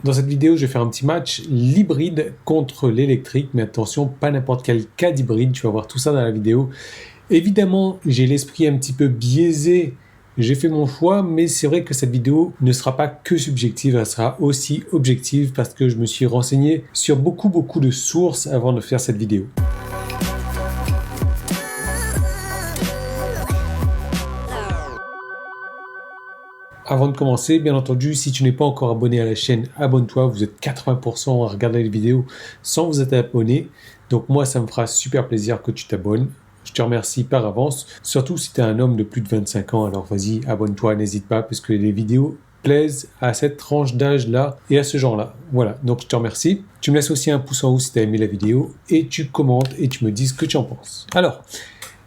Dans cette vidéo, je vais faire un petit match, l'hybride contre l'électrique, mais attention, pas n'importe quel cas d'hybride, tu vas voir tout ça dans la vidéo. Évidemment, j'ai l'esprit un petit peu biaisé, j'ai fait mon choix, mais c'est vrai que cette vidéo ne sera pas que subjective, elle sera aussi objective parce que je me suis renseigné sur beaucoup de sources avant de faire cette vidéo. Avant de commencer, bien entendu, si tu n'es pas encore abonné à la chaîne, abonne-toi. Vous êtes 80% à regarder les vidéos sans vous être abonné. Donc moi, ça me fera super plaisir que tu t'abonnes. Je te remercie par avance. Surtout si tu es un homme de plus de 25 ans, alors vas-y, abonne-toi, n'hésite pas, parce que les vidéos plaisent à cette tranche d'âge-là et à ce genre-là. Voilà, donc je te remercie. Tu me laisses aussi un pouce en haut si tu as aimé la vidéo et tu commentes et tu me dis ce que tu en penses. Alors,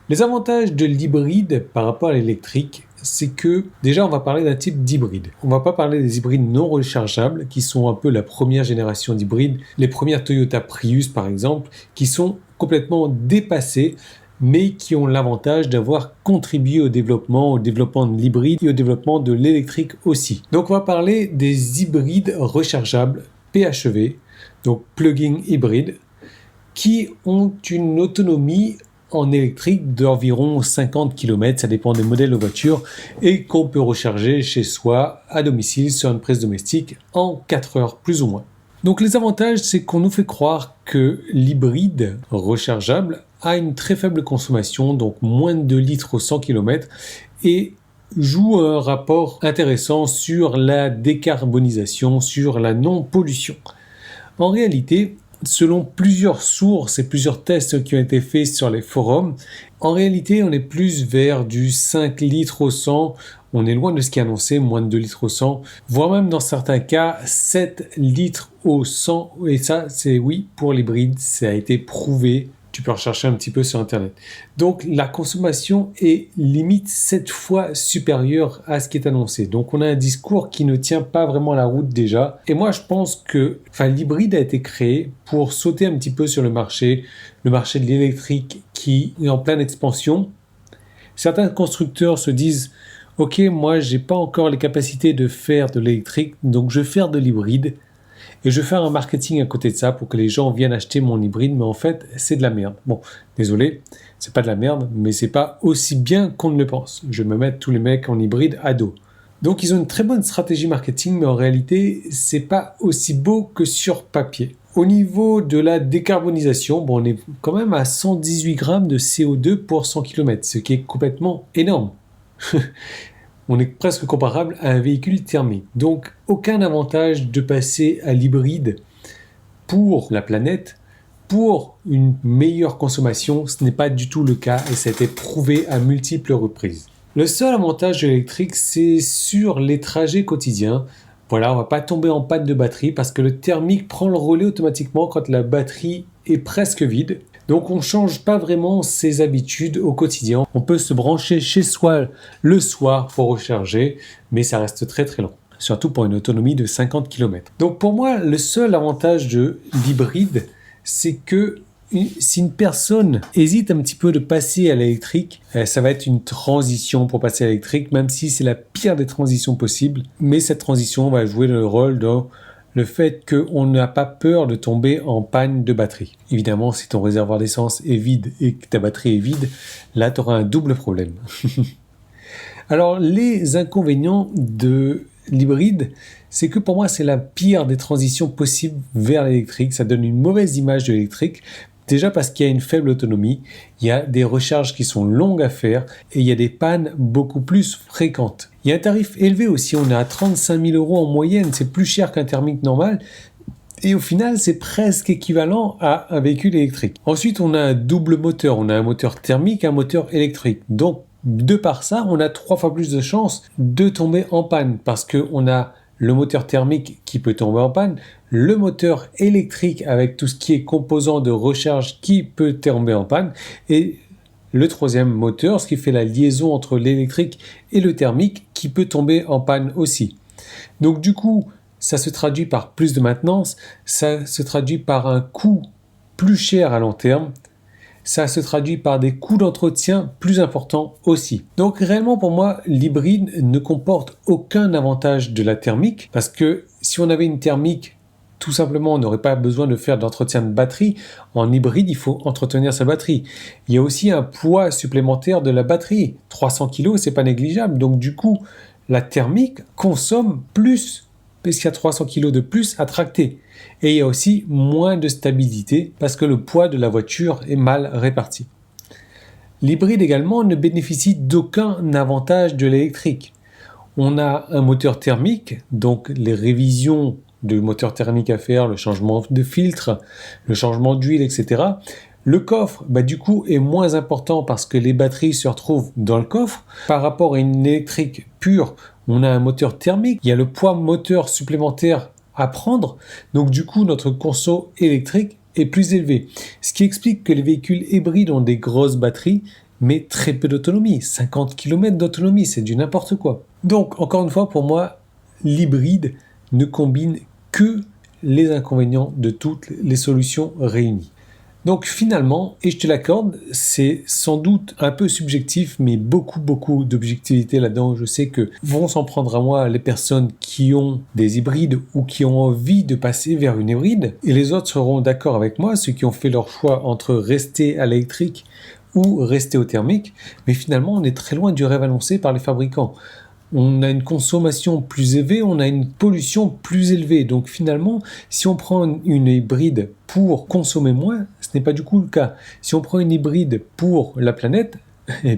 les avantages de l'hybride par rapport à l'électrique, c'est que déjà on va parler d'un type d'hybride. On va pas parler des hybrides non rechargeables qui sont un peu la première génération d'hybrides, les premières Toyota Prius par exemple, qui sont complètement dépassées mais qui ont l'avantage d'avoir contribué au développement de l'hybride et au développement de l'électrique aussi. Donc on va parler des hybrides rechargeables PHEV, donc plug-in hybride, qui ont une autonomie en électrique d'environ 50 km, ça dépend des modèles de voiture, et qu'on peut recharger chez soi, à domicile, sur une prise domestique, en 4 heures plus ou moins. Donc les avantages, c'est qu'on nous fait croire que l'hybride rechargeable a une très faible consommation, donc moins de 2 litres au 100 km, et joue un rapport intéressant sur la décarbonisation, sur la non-pollution. En réalité, selon plusieurs sources et plusieurs tests qui ont été faits sur les forums, en réalité, on est plus vers du 5 litres au 100. On est loin de ce qui est annoncé, moins de 2 litres au 100, voire même dans certains cas 7 litres au 100. Et ça, c'est oui, pour l'hybride, ça a été prouvé. Tu peux rechercher un petit peu sur Internet. Donc, la consommation est limite 7 fois supérieure à ce qui est annoncé. Donc, on a un discours qui ne tient pas vraiment la route déjà. Et moi, je pense que l'hybride a été créé pour sauter un petit peu sur le marché de l'électrique qui est en pleine expansion. Certains constructeurs se disent « Ok, moi, j'ai pas encore les capacités de faire de l'électrique, donc je vais faire de l'hybride. » Et je vais faire un marketing à côté de ça pour que les gens viennent acheter mon hybride, mais en fait, c'est de la merde. Bon, désolé, c'est pas de la merde, mais c'est pas aussi bien qu'on ne le pense. Je vais me mettre tous les mecs en hybride à dos. Donc, ils ont une très bonne stratégie marketing, mais en réalité, c'est pas aussi beau que sur papier. Au niveau de la décarbonisation, bon, on est quand même à 118 grammes de CO2 pour 100 km, ce qui est complètement énorme. On est presque comparable à un véhicule thermique. Donc, aucun avantage de passer à l'hybride pour la planète, pour une meilleure consommation. Ce n'est pas du tout le cas et ça a été prouvé à multiples reprises. Le seul avantage de l'électrique, c'est sur les trajets quotidiens. Voilà, on ne va pas tomber en panne de batterie parce que le thermique prend le relais automatiquement quand la batterie est presque vide. Donc on ne change pas vraiment ses habitudes au quotidien. On peut se brancher chez soi le soir pour recharger, mais ça reste très très lent. Surtout pour une autonomie de 50 km. Donc pour moi, le seul avantage de l'hybride, c'est que si une personne hésite un petit peu de passer à l'électrique, ça va être une transition pour passer à l'électrique, même si c'est la pire des transitions possibles. Mais cette transition va jouer le rôle dans le fait qu'on n'a pas peur de tomber en panne de batterie. Évidemment, si ton réservoir d'essence est vide et que ta batterie est vide, là, tu auras un double problème. Alors, les inconvénients de l'hybride, c'est que pour moi, c'est la pire des transitions possibles vers l'électrique. Ça donne une mauvaise image de l'électrique. Déjà parce qu'il y a une faible autonomie, il y a des recharges qui sont longues à faire et il y a des pannes beaucoup plus fréquentes. Il y a un tarif élevé aussi, on est à 35 000 € en moyenne, c'est plus cher qu'un thermique normal et au final c'est presque équivalent à un véhicule électrique. Ensuite on a un double moteur, on a un moteur thermique et un moteur électrique. Donc de par ça, on a 3 fois plus de chances de tomber en panne parce qu'on a le moteur thermique qui peut tomber en panne, le moteur électrique avec tout ce qui est composant de recharge qui peut tomber en panne, et le troisième moteur, ce qui fait la liaison entre l'électrique et le thermique, qui peut tomber en panne aussi. Donc du coup, ça se traduit par plus de maintenance, ça se traduit par un coût plus cher à long terme, ça se traduit par des coûts d'entretien plus importants aussi. Donc réellement pour moi, l'hybride ne comporte aucun avantage de la thermique parce que si on avait une thermique, tout simplement, on n'aurait pas besoin de faire d'entretien de batterie. En hybride, il faut entretenir sa batterie. Il y a aussi un poids supplémentaire de la batterie. 300 kg, c'est pas négligeable. Donc du coup, la thermique consomme plus, parce qu'il y a 300 kg de plus à tracter. Et il y a aussi moins de stabilité, parce que le poids de la voiture est mal réparti. L'hybride également ne bénéficie d'aucun avantage de l'électrique. On a un moteur thermique, donc les révisions de moteur thermique à faire, le changement de filtre, le changement d'huile, etc. Le coffre, du coup, est moins important parce que les batteries se retrouvent dans le coffre. Par rapport à une électrique pure, on a un moteur thermique. Il y a le poids moteur supplémentaire à prendre. Donc, du coup, notre conso électrique est plus élevé. Ce qui explique que les véhicules hybrides ont des grosses batteries, mais très peu d'autonomie. 50 km d'autonomie, c'est du n'importe quoi. Donc, encore une fois, pour moi, l'hybride ne combine que les inconvénients de toutes les solutions réunies. Donc finalement, et je te l'accorde, c'est sans doute un peu subjectif, mais beaucoup d'objectivité là-dedans. Je sais que vont s'en prendre à moi les personnes qui ont des hybrides ou qui ont envie de passer vers une hybride, et les autres seront d'accord avec moi, ceux qui ont fait leur choix entre rester à l'électrique ou rester au thermique, mais finalement on est très loin du rêve annoncé par les fabricants. On a une consommation plus élevée, on a une pollution plus élevée. Donc finalement, si on prend une hybride pour consommer moins, ce n'est pas du coup le cas. Si on prend une hybride pour la planète,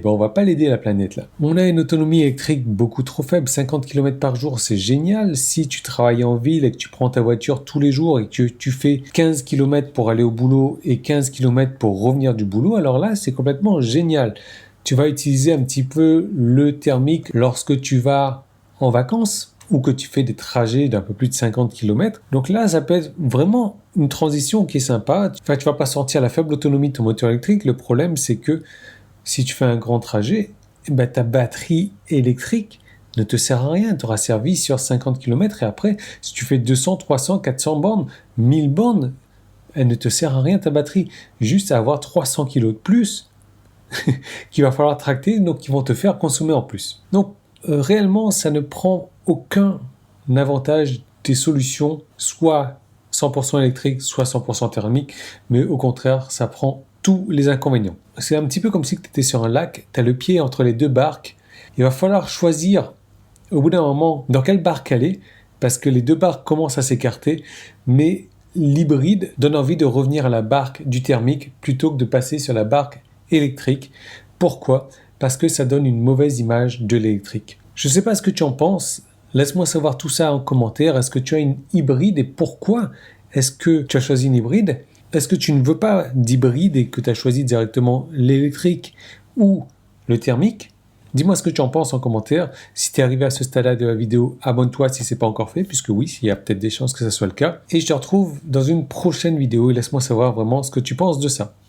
on va pas l'aider la planète là. On a une autonomie électrique beaucoup trop faible, 50 km par jour, c'est génial. Si tu travailles en ville et que tu prends ta voiture tous les jours et que tu fais 15 km pour aller au boulot et 15 km pour revenir du boulot, alors là, c'est complètement génial. Tu vas utiliser un petit peu le thermique lorsque tu vas en vacances ou que tu fais des trajets d'un peu plus de 50 km. Donc là, ça peut être vraiment une transition qui est sympa. Enfin, tu vas pas sentir la faible autonomie de ton moteur électrique. Le problème, c'est que si tu fais un grand trajet, ta batterie électrique ne te sert à rien. Tu auras servi sur 50 km et après, si tu fais 200, 300, 400 bornes, 1000 bornes, elle ne te sert à rien ta batterie. Juste à avoir 300 kg de plus qu'il va falloir tracter, donc qui vont te faire consommer en plus. Donc réellement, ça ne prend aucun avantage des solutions, soit 100% électrique, soit 100% thermique, mais au contraire, ça prend tous les inconvénients. C'est un petit peu comme si tu étais sur un lac, tu as le pied entre les deux barques, il va falloir choisir au bout d'un moment dans quelle barque aller, parce que les deux barques commencent à s'écarter, mais l'hybride donne envie de revenir à la barque du thermique plutôt que de passer sur la barque électrique. Pourquoi ? Parce que ça donne une mauvaise image de l'électrique. Je ne sais pas ce que tu en penses. Laisse-moi savoir tout ça en commentaire. Est-ce que tu as une hybride et pourquoi est-ce que tu as choisi une hybride ? Est-ce que tu ne veux pas d'hybride et que tu as choisi directement l'électrique ou le thermique ? Dis-moi ce que tu en penses en commentaire. Si tu es arrivé à ce stade-là de la vidéo, abonne-toi si ce n'est pas encore fait, puisque oui, il y a peut-être des chances que ça soit le cas. Et je te retrouve dans une prochaine vidéo et laisse-moi savoir vraiment ce que tu penses de ça.